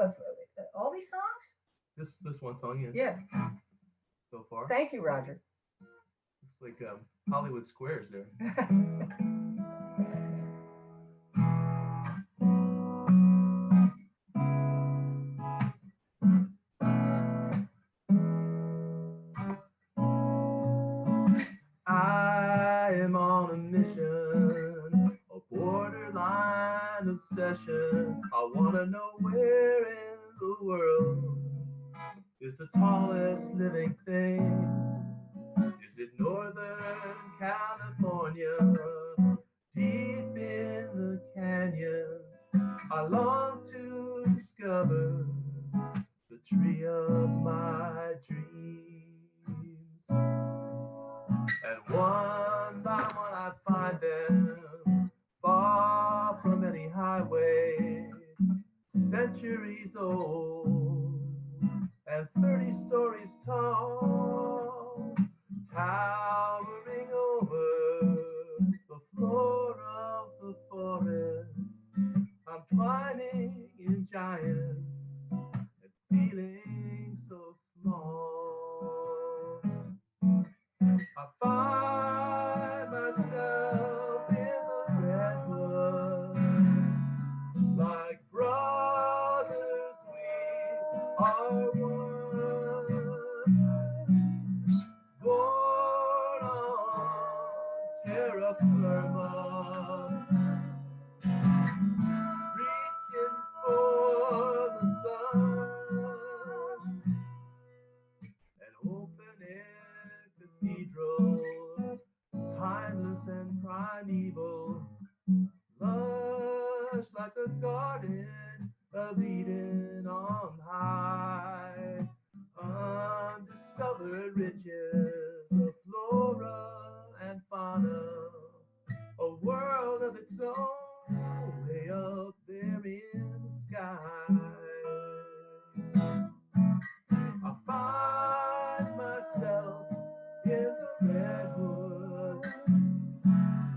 all these songs? This one song, Yeah. So far. Thank you, Roger. Looks like Hollywood Squares there. I am on a mission, a borderline obsession. I want to know where in the world is the tallest living thing. Is it Northern California, deep in the canyons? I long to discover the tree of my dreams. And one by one I'd find them, far from any highway, centuries old and 30 stories tall, towering over the floor of the forest. I'm climbing in giants and feeling so small. I find myself in the redwoods, like brothers we are one, born on terra firma, reaching for the sun, an open air cathedral, timeless and primeval, lush like a garden of Eden on high, undiscovered riches of flora and fauna, a world of its own way up there in the sky. I find myself in the redwoods,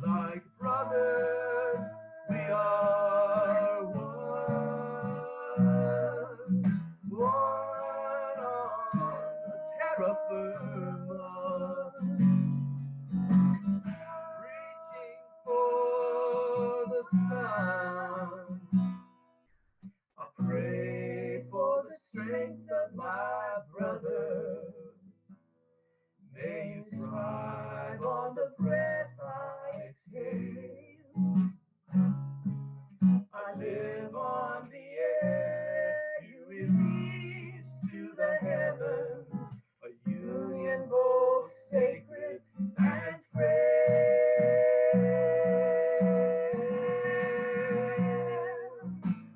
like brothers we are one, born on terra firma, reaching for the sun. I pray for the strength of my brother. May you thrive on the breath I exhale. I live on the air you release to the heavens, a union both sacred and frail.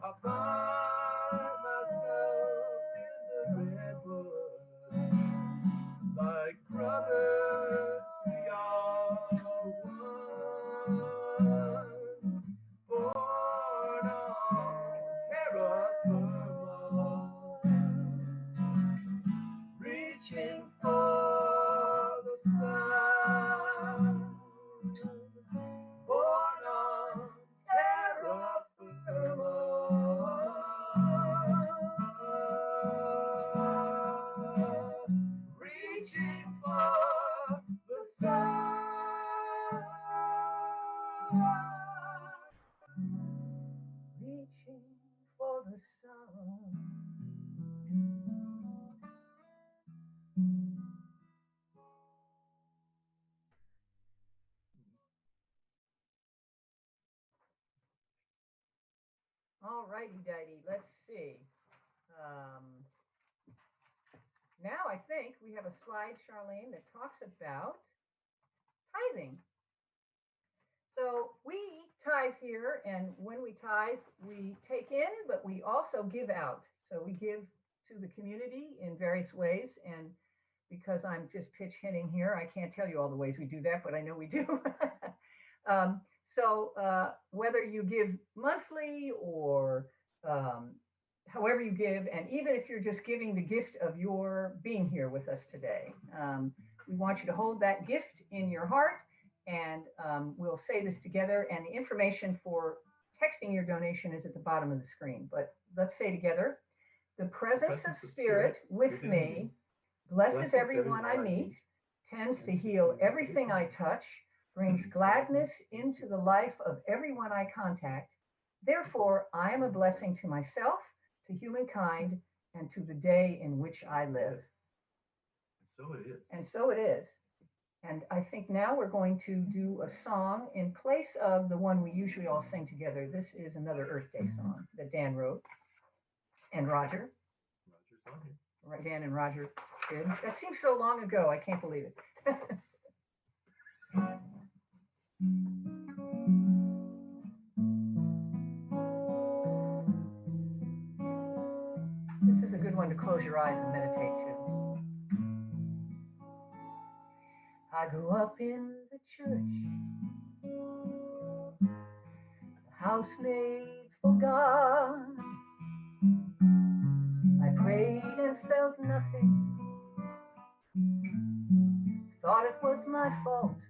I find myself in the redwoods, like brothers we are one, born on terra firma, reaching for the sun, born on terra firma, reaching for the sun, reaching for the sun. All righty, dighty. Let's see. Now I think we have a slide, Charlene, that talks about tithing. So we tithe here, and when we tithe, we take in, but we also give out. So we give to the community in various ways. And because I'm just pitch hitting here, I can't tell you all the ways we do that, but I know we do. Whether you give monthly or however you give, and even if you're just giving the gift of your being here with us today, we want you to hold that gift in your heart, and we'll say this together. And the information for texting your donation is at the bottom of the screen. But let's say together, the presence of Spirit with me blesses everyone I meet, tends to heal everything I touch, brings gladness into the life of everyone I contact. Therefore, I am a blessing to myself, to humankind, and to the day in which I live. So it is. And so it is. And I think now we're going to do a song in place of the one we usually all sing together. This is another Earth Day song that Dan wrote. And Roger. Roger's on here. Right, Dan and Roger did. That seems so long ago. I can't believe it. This is a good one to close your eyes and meditate to. I grew up in the church, a house made for God. I prayed and felt nothing, thought it was my fault.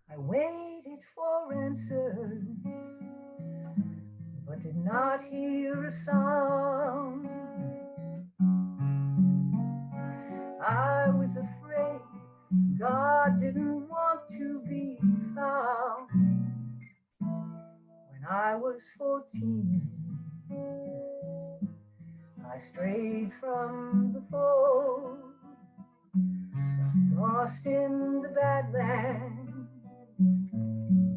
I waited for answers, but did not hear a sound. I was afraid God didn't want to be found. When I was 14, I strayed from the fold, lost in the Badlands,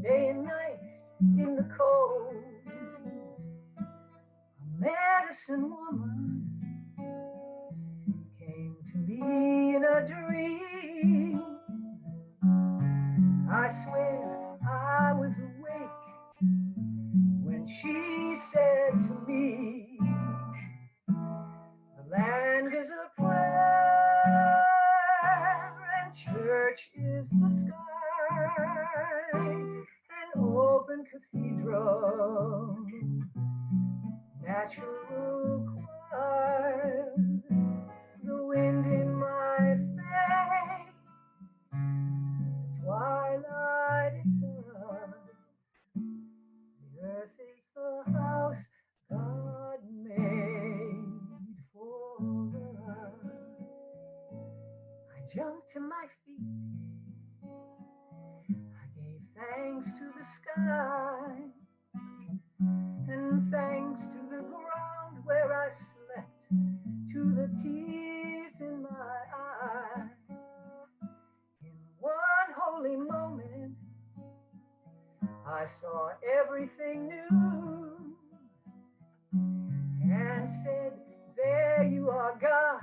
day and night in the cold. A medicine woman came to me in a dream. I swear I was awake when she said to me, the land is a prayer and church is the sky, an open cathedral, natural choir, the wind in my face, twilight at dawn. The earth is the house God made for us. I jumped to my feet. I gave thanks to the sky and thanks to the ground where I slept, to the tears in my eyes. In one holy moment, I saw everything new and said, there you are, God,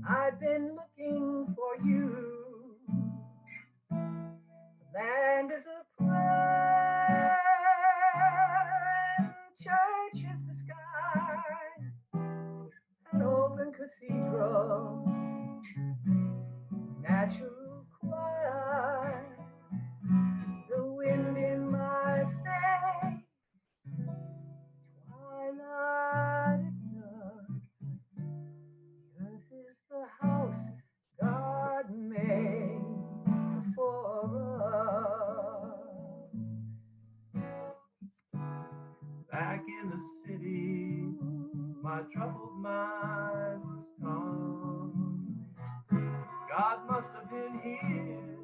I've been looking for you. The land is a prayer and church is the sky, an open cathedral, natural choir, the wind in my face, twilight at night. The earth is the house God made for us. Back in the city, my troubled mind was calm. God must have been here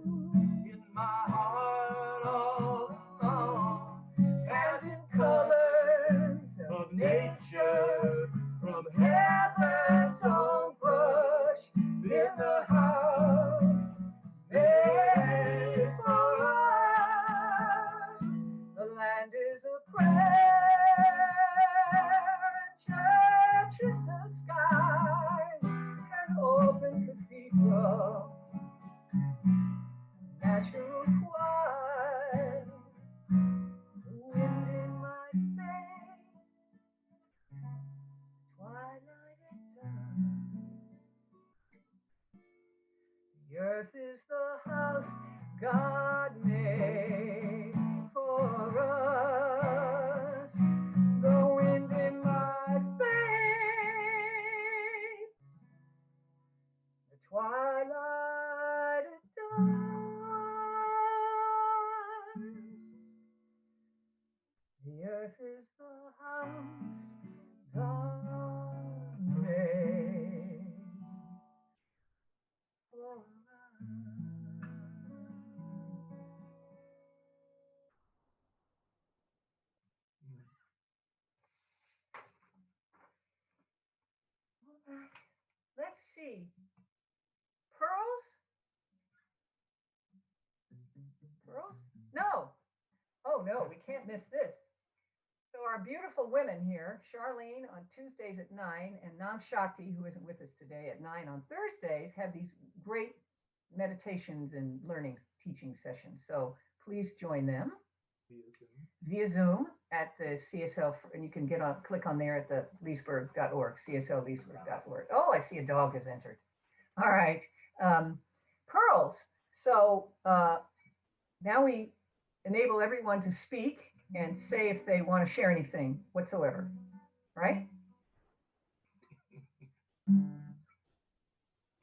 in my heart all along. And in colors of nature, from heaven's own brush, in the house made for us. The land is a prayer, church is the sky, an open cathedral, The earth is the house God made for us. The wind in my face, the twilight at dawn. The earth is the house God made for us. Let's see. Pearls? Pearls? No. Oh, no, we can't miss this. So our beautiful women here, Charlene on Tuesdays at 9 and Nam Shakti, who isn't with us today, at 9 on Thursdays, have these great meditations and learning teaching sessions. So please join them via Zoom at the CSL, and you can click on there at the leesburg.org, cslleesburg.org. Oh, I see a dog has entered. All right. Pearls. So now we enable everyone to speak and say if they want to share anything whatsoever, right?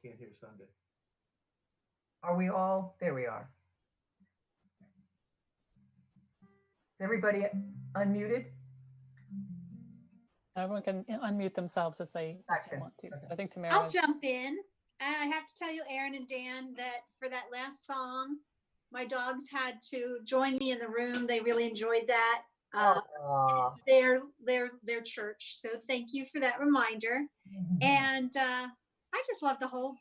Can't hear Sunday. Are we all? There we are. Is everybody unmuted? Everyone can unmute themselves if they Gotcha. want to. So I think I'll Tamara. jump in. I have to tell you, Erin and Dan, that for that last song, my dogs had to join me in the room. They really enjoyed that. It's their church. So thank you for that reminder. And I just love the whole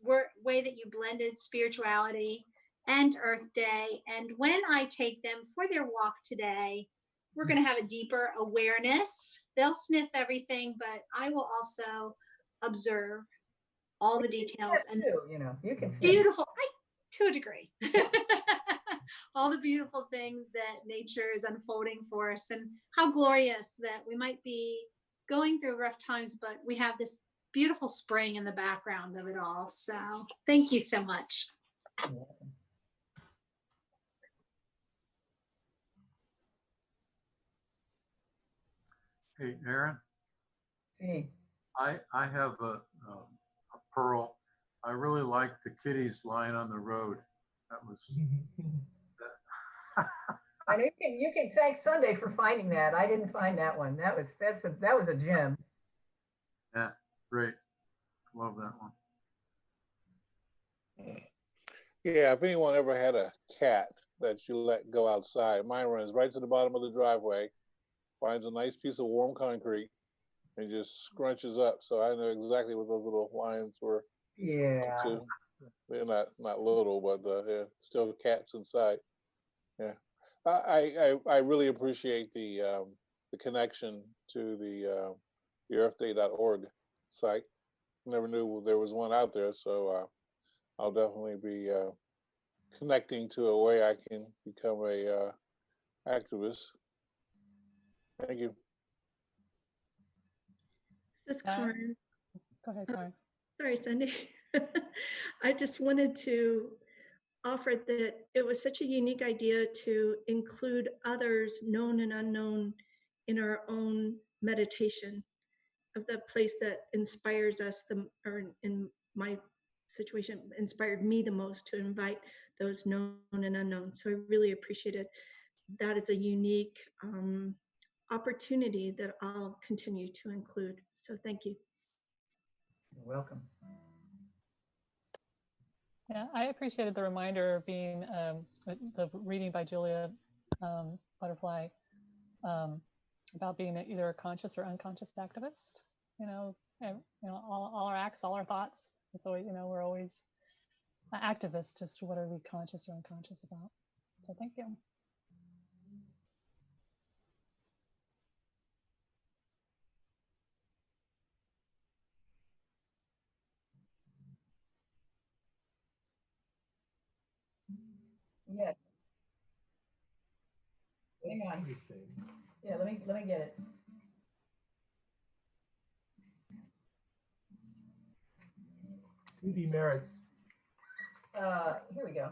way that you blended spirituality and Earth Day. And when I take them for their walk today, we're going to have a deeper awareness. They'll sniff everything, but I will also observe all the details and too, you can see. beautiful, to a degree, all the beautiful things that nature is unfolding for us, and how glorious that we might be going through rough times, but we have this beautiful spring in the background of it all. So thank you so much. Hey, Erin, See. I have a pearl. I really like the kitties lying on the road. That was. And you can thank Sunday for finding that. I didn't find that one. That was a gem. Yeah, great. Love that one. Yeah, if anyone ever had a cat that you let go outside, mine runs right to the bottom of the driveway, finds a nice piece of warm concrete, and just scrunches up. So I know exactly what those little lions were Yeah. up to. They're not little, but yeah, still cats inside. Yeah, I really appreciate the connection to the earthday.org site. Never knew there was one out there, so I'll definitely be connecting to a way I can become a activist. Thank you. This is Karen. Go ahead, Karen. Sorry, Cindy. I just wanted to offer that it was such a unique idea to include others, known and unknown, in our own meditation of the place that inspires us, or in my situation, inspired me the most, to invite those known and unknown. So I really appreciated that as a unique opportunity that I'll continue to include. So thank you. You're welcome. Yeah, I appreciated the reminder of being the reading by Julia Butterfly about being either a conscious or unconscious activist. All our acts, all our thoughts. It's always, we're always activists. Just what are we conscious or unconscious about? So thank you. Yes. Hang on. Yeah, let me get it. To demerits Here we go.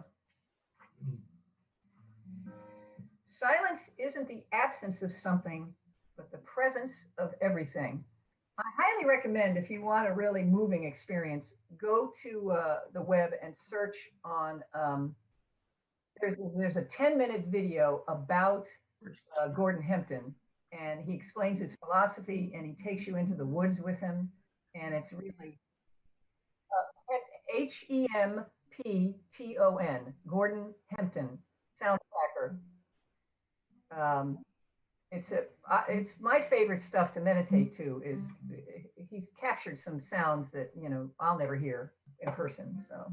Silence isn't the absence of something, but the presence of everything. I highly recommend, if you want a really moving experience, go to the web and search on, there's a 10-minute video about Gordon Hempton, and he explains his philosophy, and he takes you into the woods with him, and it's really Hempton, Gordon Hempton, Soundtracker. It's my favorite stuff to meditate to. Is he's captured some sounds that I'll never hear in person. So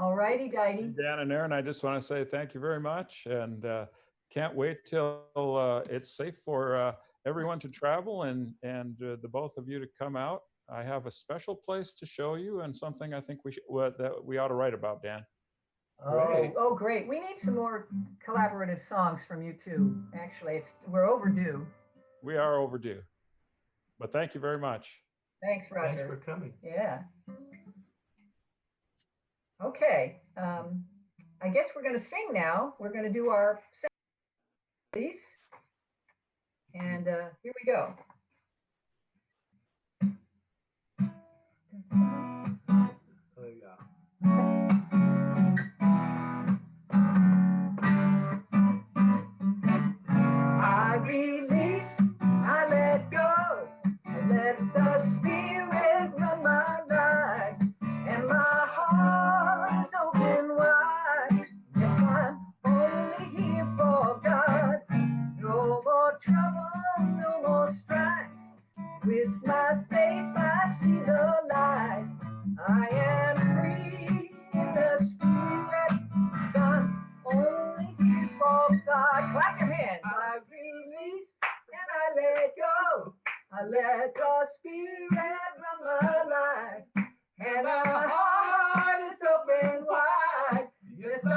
All righty, Dighty. Dan and Erin, I just want to say thank you very much, and can't wait till it's safe for everyone to travel and the both of you to come out. I have a special place to show you and something I think that we ought to write about, Dan. Oh, great. We need some more collaborative songs from you too. Actually, we're overdue. We are overdue. But thank you very much. Thanks, Roger. Thanks for coming. Yeah. Okay. I guess we're going to sing now. We're going to do our piece. And here we go. There you go. I release, I let go, I let the spirit run my life, and my heart is open wide. Yes, I'm only here for God. No more trouble, no more strife. With my faith, I see the light. I am free in the spirit. I'm only here for God. Clap your hands. I release and I let go. I let the spirit run my life. And my heart is open wide. Yes, I